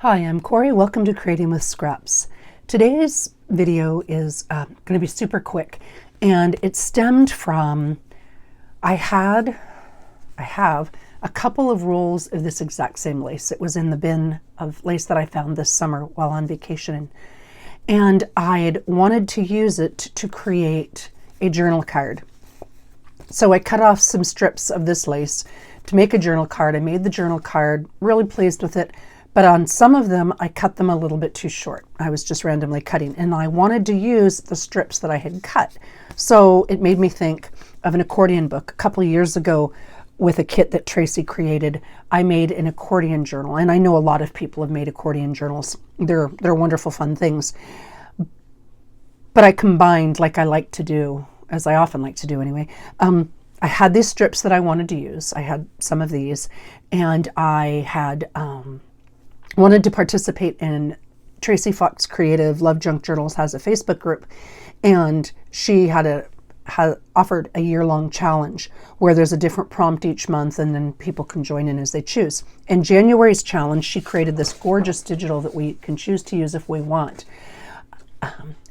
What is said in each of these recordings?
Hi, I'm Corey. Welcome to Creating with Scraps. Today's video is going to be super quick, and it stemmed from I have a couple of rolls of this exact same lace. It was in the bin of lace that I found this summer while on vacation, and I had wanted to use it to create a journal card. So I cut off some strips of this lace to make a journal card. I made the journal card, really pleased with it. But on some of them, I cut them a little bit too short. I was just randomly cutting, and I wanted to use the strips that I had cut. So it made me think of an accordion book. A couple of years ago, with a kit that Tracy created, I made an accordion journal. And I know a lot of people have made accordion journals. They're wonderful, fun things. But I combined, like I like to do, as I often like to do anyway. I had these strips that I wanted to use. I had some of these, and I had wanted to participate in Tracy Fox Creative Love Junk Journals has a Facebook group, and she had offered a year-long challenge where there's a different prompt each month, and then people can join in as they choose. In January's challenge, she created this gorgeous digital that we can choose to use if we want.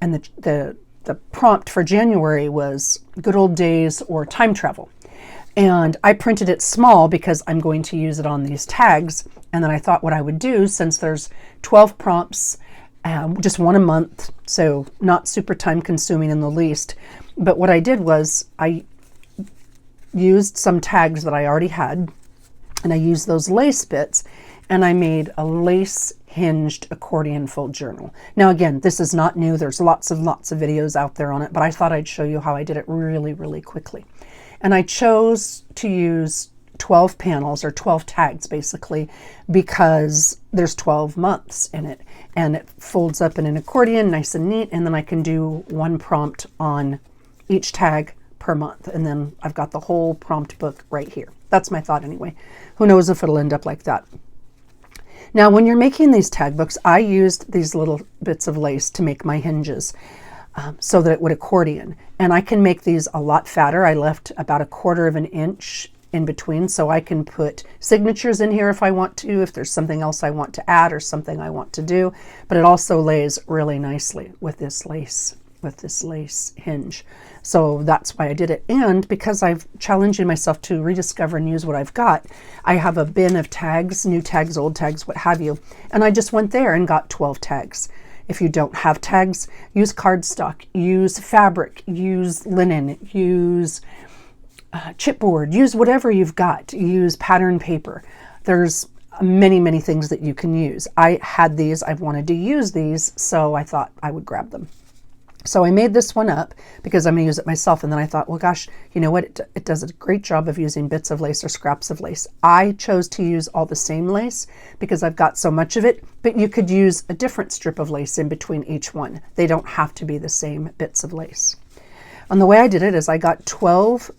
And the prompt for January was good old days or time travel. And I printed it small because I'm going to use it on these tags. And then I thought what I would do, since there's 12 prompts, just one a month, so not super time consuming in the least. But what I did was I used some tags that I already had, and I used those lace bits, and I made a lace hinged accordion fold journal. Now again, this is not new. There's lots of videos out there on it, but I thought I'd show you how I did it really, really quickly. And I chose to use 12 panels, or 12 tags basically, because there's 12 months in it, and it folds up in an accordion nice and neat, and then I can do one prompt on each tag per month, and then I've got the whole prompt book right here. That's my thought anyway. Who knows if it'll end up like that. Now when you're making these tag books, I used these little bits of lace to make my hinges. So that it would accordion. And I can make these a lot fatter. I left about 1/4 of an inch in between, so I can put signatures in here if I want to, if there's something else I want to add or something I want to do. But it also lays really nicely with this lace hinge. So that's why I did it. And because I've challenged myself to rediscover and use what I've got, I have a bin of tags, new tags, old tags, what have you. And I just went there and got 12 tags. If you don't have tags, use cardstock, use fabric, use linen, use chipboard, use whatever you've got, use pattern paper. There's many things that you can use. I had these, I wanted to use these, so I thought I would grab them. So I made this one up because I'm going to use it myself, and then I thought, well gosh, you know what, it does a great job of using bits of lace or scraps of lace. I chose to use all the same lace because I've got so much of it, but you could use a different strip of lace in between each one. They don't have to be the same bits of lace. And the way I did it is I got 12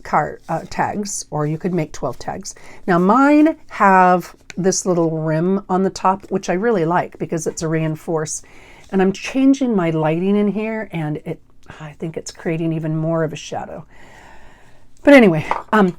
tags, or you could make 12 tags. Now mine have this little rim on the top, which I really like because it's a reinforce. And I'm changing my lighting in here, and I think it's creating even more of a shadow. But anyway,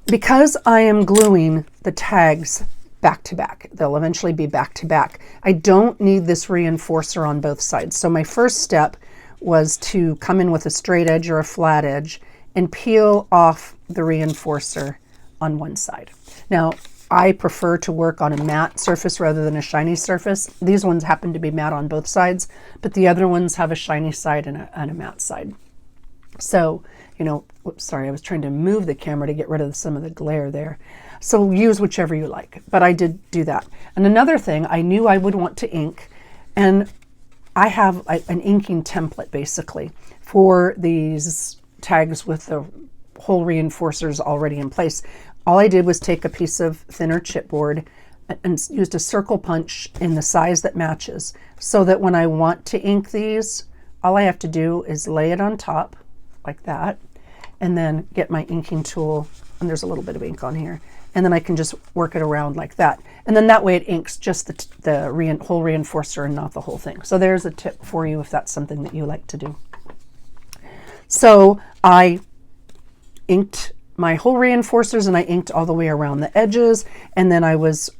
because I am gluing the tags back to back, they'll eventually be back to back, I don't need this reinforcer on both sides. So my first step was to come in with a straight edge or a flat edge and peel off the reinforcer on one side. Now, I prefer to work on a matte surface rather than a shiny surface. These ones happen to be matte on both sides, but the other ones have a shiny side and a matte side. So, you know, oops, sorry, I was trying to move the camera to get rid of some of the glare there. So use whichever you like, but I did do that. And another thing, I knew I would want to ink, and I have an inking template basically for these tags with the whole reinforcers already in place. All I did was take a piece of thinner chipboard and used a circle punch in the size that matches, so that when I want to ink these, all I have to do is lay it on top like that, and then get my inking tool, and there's a little bit of ink on here, and then I can just work it around like that. And then that way it inks just the whole reinforcer and not the whole thing. So there's a tip for you if that's something that you like to do. So I inked my whole reinforcers, and I inked all the way around the edges, and then I was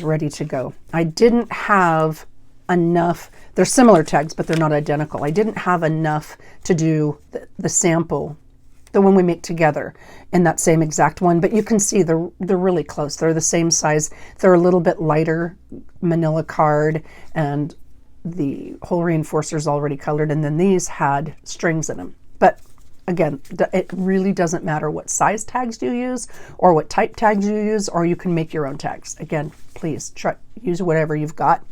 ready to go. I didn't have enough. They're similar tags, but they're not identical. I didn't have enough to do the sample, the one we make together, in that same exact one, but you can see they're really close. They're the same size. They're a little bit lighter manila card, and the hole reinforcers already colored, and then these had strings in them. But again, it really doesn't matter what size tags you use or what type tags you use, or you can make your own tags. Again, please use whatever you've got.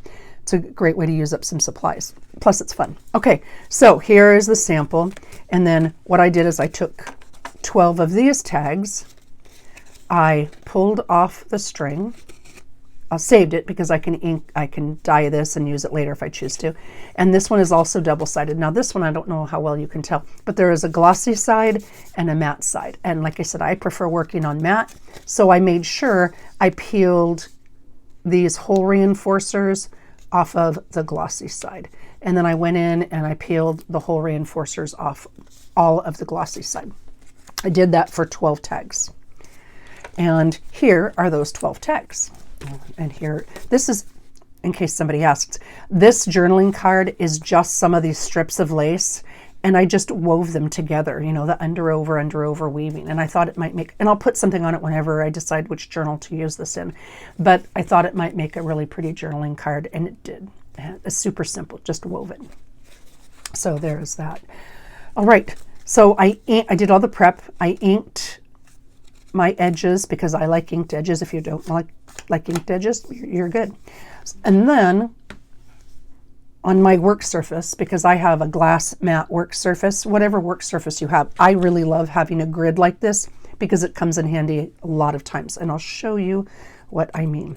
It's a great way to use up some supplies. Plus it's fun. Okay, so here is the sample. And then what I did is I took 12 of these tags. I pulled off the string. I saved it because I can dye this and use it later if I choose to. And this one is also double-sided. Now this one, I don't know how well you can tell, but there is a glossy side and a matte side. And like I said, I prefer working on matte. So I made sure I peeled these hole reinforcers off of the glossy side. And then I went in and I peeled the hole reinforcers off all of the glossy side. I did that for 12 tags. And here are those 12 tags. And here, this is, in case somebody asks, this journaling card is just some of these strips of lace, and I just wove them together, you know, the under over weaving. And I thought it might make, and I'll put something on it whenever I decide which journal to use this in, but I thought it might make a really pretty journaling card, and it did. It's super simple, just woven. So there's that. All right, so I did all the prep. I inked my edges because I like inked edges. If you don't like inked edges, you're good. And then on my work surface, because I have a glass matte work surface, whatever work surface you have, I really love having a grid like this because it comes in handy a lot of times. And I'll show you what I mean.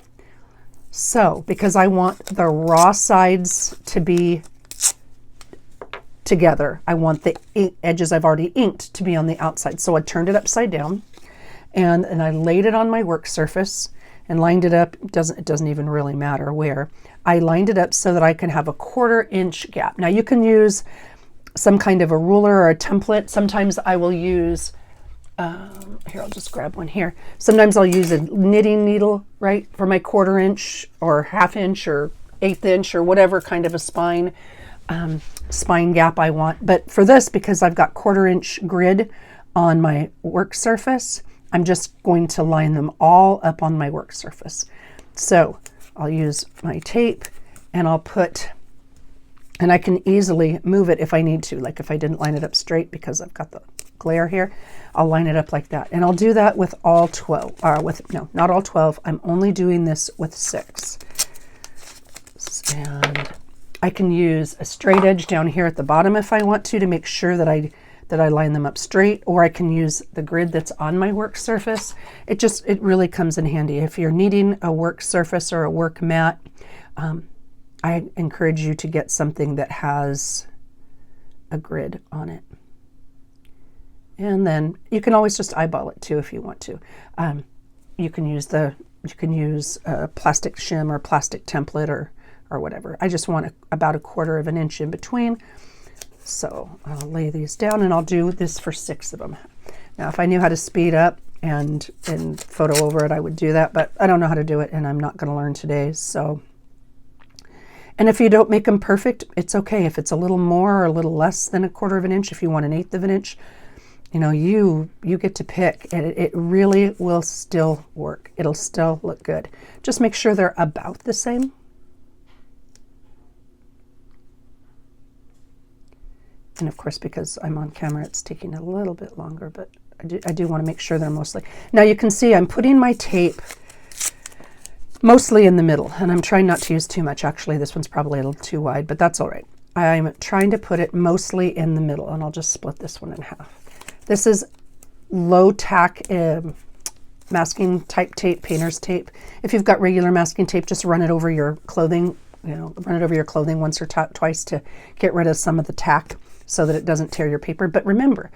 So, because I want the raw sides to be together, I want the edges I've already inked to be on the outside. So I turned it upside down and I laid it on my work surface and lined it up. It doesn't even really matter where. I lined it up so that I can have a 1/4 inch gap. Now you can use some kind of a ruler or a template. Sometimes I will use, here, I'll just grab one here. Sometimes I'll use a knitting needle, right, for my 1/4 inch or 1/2 inch or 1/8 inch or whatever kind of a spine gap I want. But for this, because I've got 1/4 inch grid on my work surface, I'm just going to line them all up on my work surface. So I'll use my tape and I'll put, and I can easily move it if I need to, like if I didn't line it up straight because I've got the glare here, I'll line it up like that. And I'll do that with all 12, no, not all 12. I'm only doing this with 6. And I can use a straight edge down here at the bottom if I want to make sure that I line them up straight, or I can use the grid that's on my work surface. It really comes in handy. If you're needing a work surface or a work mat, I encourage you to get something that has a grid on it. And then you can always just eyeball it too if you want to. You can use a plastic shim or plastic template or whatever. I just want about a 1/4 inch in between. So I'll lay these down and I'll do this for 6 of them. Now, if I knew how to speed up and photo over it, I would do that, but I don't know how to do it and I'm not going to learn today. So, and if you don't make them perfect, it's okay. If it's a little more or a little less than a 1/4 inch, if you want 1/8 inch, you know, you get to pick, and it really will still work. It'll still look good. Just make sure they're about the same. And of course, because I'm on camera, it's taking a little bit longer, but I do want to make sure they're mostly. Now you can see I'm putting my tape mostly in the middle, and I'm trying not to use too much. Actually, this one's probably a little too wide, but that's all right. I'm trying to put it mostly in the middle, and I'll just split this one in half. This is low tack masking type tape, painter's tape. If you've got regular masking tape, just run it over your clothing, run it over your clothing once or twice to get rid of some of the tack so that it doesn't tear your paper. But remember,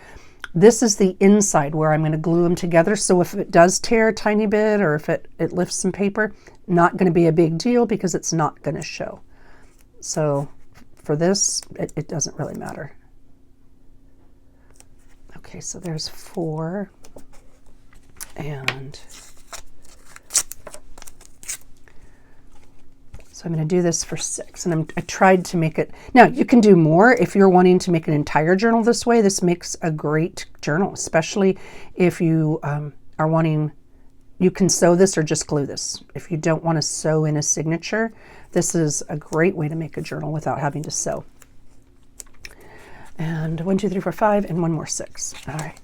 this is the inside where I'm going to glue them together. So if it does tear a tiny bit or if it lifts some paper, not going to be a big deal because it's not going to show. So for this, it doesn't really matter. Okay, so there's 4. And So I'm going to do this for 6, and I tried to make it. Now you can do more if you're wanting to make an entire journal this way. This makes a great journal, especially if you are wanting. You can sew this or just glue this. If you don't want to sew in a signature, this is a great way to make a journal without having to sew. And 1, 2, 3, 4, 5, and one more 6. All right,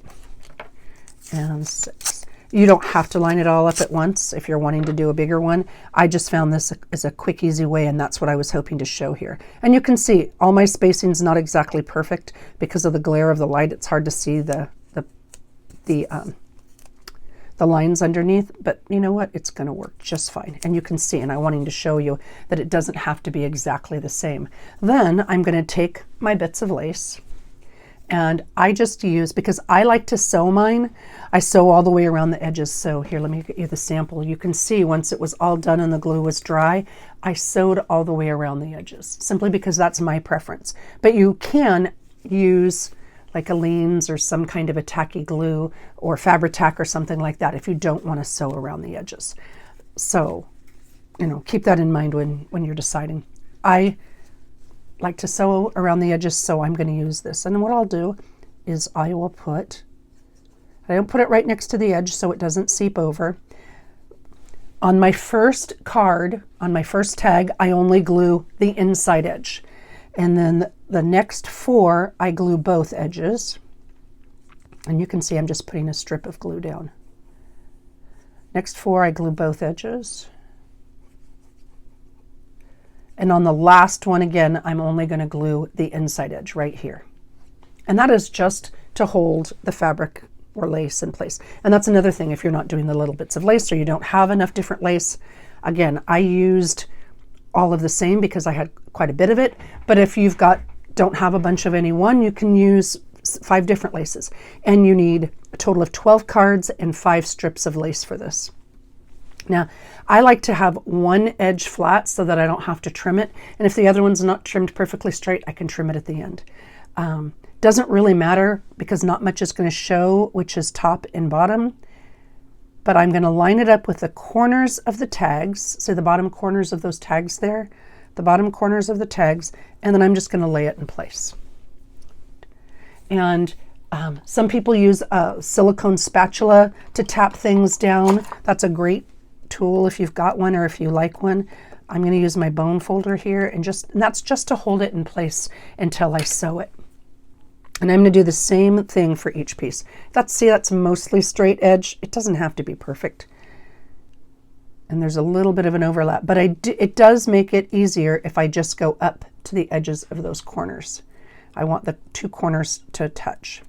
and 6. You don't have to line it all up at once if you're wanting to do a bigger one. I just found this as a quick, easy way, and that's what I was hoping to show here. And you can see all my spacing's not exactly perfect because of the glare of the light. It's hard to see the lines underneath, but you know what? It's going to work just fine. And you can see, and I'm wanting to show you that it doesn't have to be exactly the same. Then I'm going to take my bits of lace, and I just use, because I like to sew mine, I sew all the way around the edges. So here, let me get you the sample. You can see once it was all done and the glue was dry, I sewed all the way around the edges, simply because that's my preference. But you can use like a Leans or some kind of a tacky glue or Fabri-Tac or something like that if you don't want to sew around the edges. So, you know, keep that in mind when you're deciding. I like to sew around the edges, so I'm going to use this. And then what I'll do is I don't put it right next to the edge so it doesn't seep over. On my first card, on my first tag, I only glue the inside edge. And then the next 4, I glue both edges. And you can see I'm just putting a strip of glue down. Next 4, I glue both edges. And on the last one, again, I'm only going to glue the inside edge right here. And that is just to hold the fabric or lace in place. And that's another thing, if you're not doing the little bits of lace or you don't have enough different lace. Again, I used all of the same because I had quite a bit of it. But if you've don't have a bunch of any one, you can use 5 different laces. And you need a total of 12 cards and 5 strips of lace for this. Now, I like to have one edge flat so that I don't have to trim it. And if the other one's not trimmed perfectly straight, I can trim it at the end. Doesn't really matter because not much is going to show, which is top and bottom. But I'm going to line it up with the corners of the tags. See the bottom corners of those tags there? The bottom corners of the tags. And then I'm just going to lay it in place. And some people use a silicone spatula to tap things down. That's a great tool if you've got one or if you like one. I'm going to use my bone folder here and that's just to hold it in place until I sew it. And I'm going to do the same thing for each piece. That's mostly straight edge. It doesn't have to be perfect. And there's a little bit of an overlap, but it does make it easier if I just go up to the edges of those corners. I want the 2 corners to touch.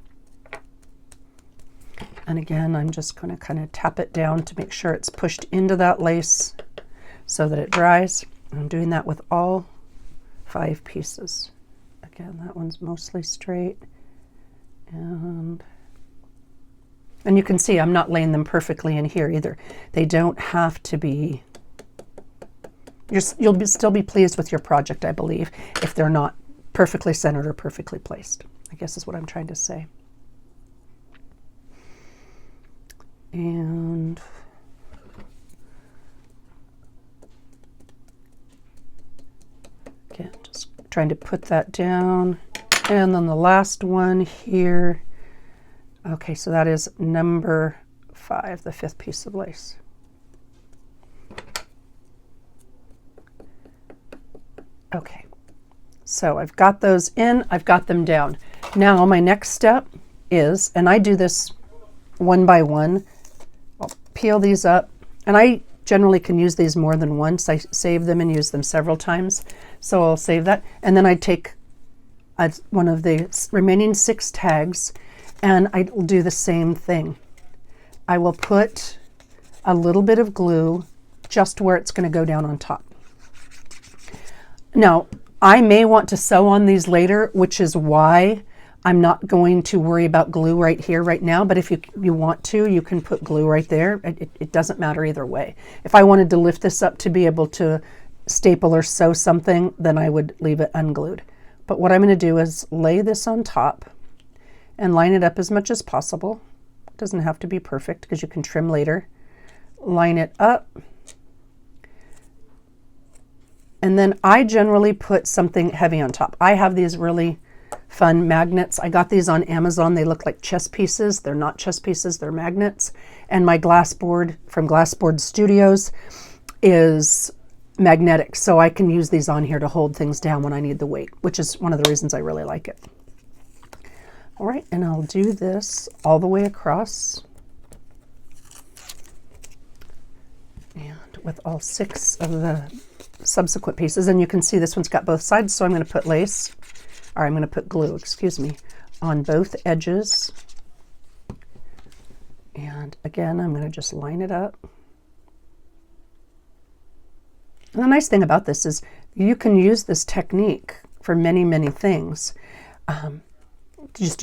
And again, I'm just going to kind of tap it down to make sure it's pushed into that lace so that it dries. I'm doing that with all 5 pieces. Again, that one's mostly straight. And you can see I'm not laying them perfectly in here either. They don't have to be. You'll still be pleased with your project, I believe, if they're not perfectly centered or perfectly placed, I guess is what I'm trying to say. And again, just trying to put that down. And then the last one here. Okay, so that is number 5, the 5th piece of lace. Okay, so I've got those in, I've got them down. Now my next step is, and I do this one by one, I'll peel these up, and I generally can use these more than once. I save them and use them several times, so I'll save that. And then I take one of the remaining 6 tags, and I will do the same thing. I will put a little bit of glue just where it's going to go down on top. Now, I may want to sew on these later, which is why I'm not going to worry about glue right here, right now, but if you want to, you can put glue right there. It doesn't matter either way. If I wanted to lift this up to be able to staple or sew something, then I would leave it unglued. But what I'm going to do is lay this on top and line it up as much as possible. It doesn't have to be perfect because you can trim later. Line it up. And then I generally put something heavy on top. I have these really fun magnets. I got these on Amazon. They look like chess pieces. They're not chess pieces, they're magnets. And my glass board from Glassboard Studios is magnetic, so I can use these on here to hold things down when I need the weight, which is one of the reasons I really like it. All right, and I'll do this all the way across. And with all 6 of the subsequent pieces, and you can see this one's got both sides, so I'm going to put lace, or I'm going to put glue, excuse me, on both edges. And again, I'm going to just line it up. And the nice thing about this is you can use this technique for many, many things. Just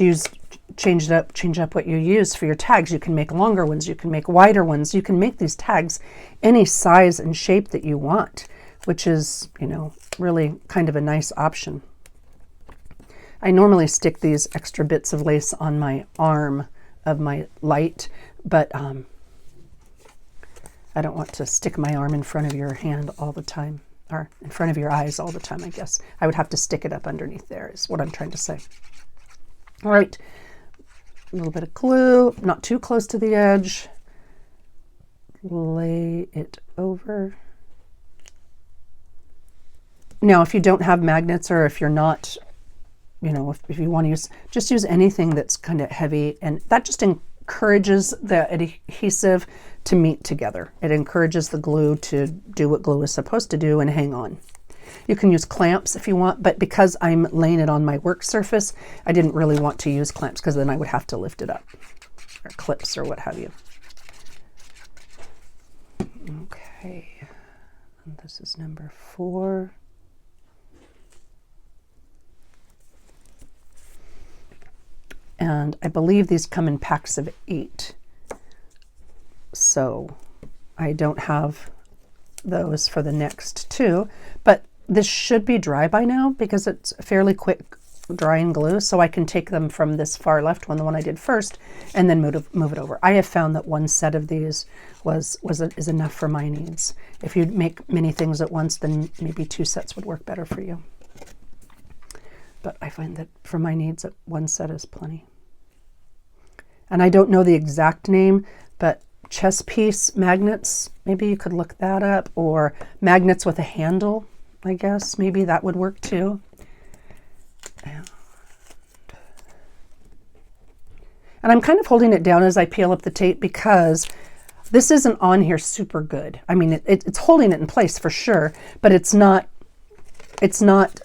change up what you use for your tags. You can make longer ones, you can make wider ones, you can make these tags any size and shape that you want, which is, you know, really kind of a nice option. I normally stick these extra bits of lace on my arm of my light, but I don't want to stick my arm in front of your hand all the time, or in front of your eyes all the time, I guess. I would have to stick it up underneath there is what I'm trying to say. All right, a little bit of glue, not too close to the edge. Lay it over. Now, if you don't have magnets, or if you're not, you know, if you want to just use anything that's kind of heavy, and that just encourages the adhesive to meet together. It encourages the glue to do what glue is supposed to do and hang on. You can use clamps if you want, but because I'm laying it on my work surface, I didn't really want to use clamps because then I would have to lift it up, or clips or what have you. Okay, and this is number 4. And I believe these come in packs of 8. So I don't have those for the next 2, but this should be dry by now because it's fairly quick drying glue. So I can take them from this far left one, the one I did first, and then move it over. I have found that 1 set of these is enough for my needs. If you make many things at once, then maybe 2 sets would work better for you. But I find that for my needs, 1 set is plenty. And I don't know the exact name, but chess piece magnets, maybe you could look that up, or magnets with a handle, I guess, maybe that would work too. And I'm kind of holding it down as I peel up the tape because this isn't on here super good. I mean, it's holding it in place for sure, but it's not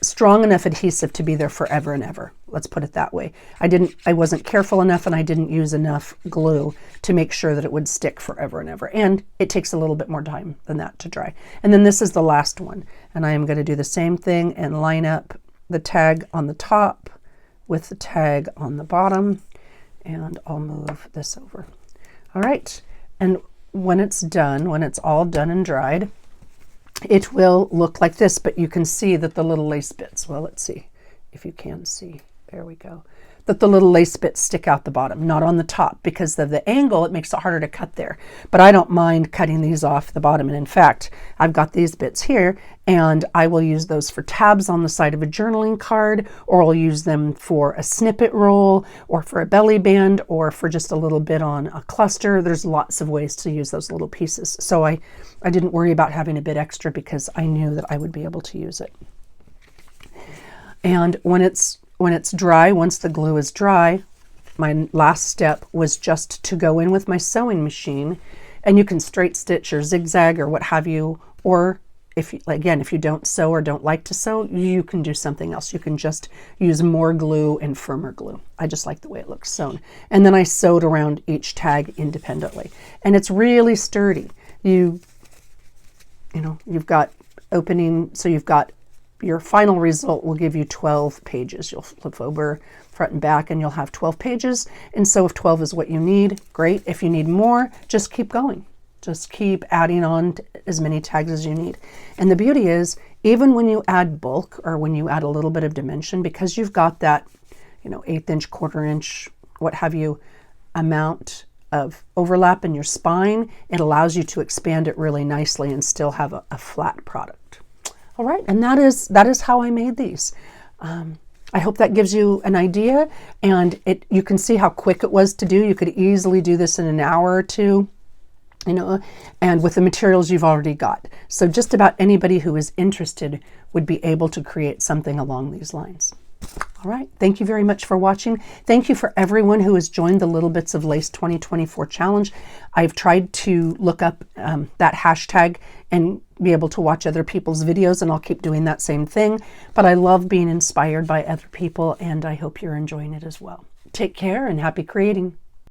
strong enough adhesive to be there forever and ever. Let's put it that way. I wasn't careful enough, and I didn't use enough glue to make sure that it would stick forever and ever. And it takes a little bit more time than that to dry. And then this is the last one. And I am going to do the same thing and line up the tag on the top with the tag on the bottom. And I'll move this over. All right. And when it's done, when it's all done and dried, it will look like this, but you can see that the little lace bits, well, let's see if you can see, there we go, that the little lace bits stick out the bottom, not on the top, because of the angle, it makes it harder to cut there. But I don't mind cutting these off the bottom. And in fact, I've got these bits here, and I will use those for tabs on the side of a journaling card, or I'll use them for a snippet roll, or for a belly band, or for just a little bit on a cluster. There's lots of ways to use those little pieces. So I didn't worry about having a bit extra because I knew that I would be able to use it. And when it's dry, once the glue is dry, my last step was just to go in with my sewing machine, and you can straight stitch or zigzag or what have you, or if you don't sew or don't like to sew, you can do something else. You can just use more glue and firmer glue. I just like the way it looks sewn. And then I sewed around each tag independently, and it's really sturdy. You've got opening, so you've got your final result will give you 12 pages. You'll flip over front and back and you'll have 12 pages. And so if 12 is what you need, great. If you need more, just keep going. Just keep adding on as many tags as you need. And the beauty is, even when you add bulk or when you add a little bit of dimension, because you've got that, 1/8 inch, 1/4 inch, what have you, amount of overlap in your spine, it allows you to expand it really nicely and still have a flat product. All right, and that is how I made these. I hope that gives you an idea, and you can see how quick it was to do. You could easily do this in an hour or two, you know, and with the materials you've already got. So just about anybody who is interested would be able to create something along these lines. All right, thank you very much for watching. Thank you for everyone who has joined the Little Bits of Lace 2024 challenge. I've tried to look up that hashtag and be able to watch other people's videos, and I'll keep doing that same thing. But I love being inspired by other people, and I hope you're enjoying it as well. Take care and happy creating.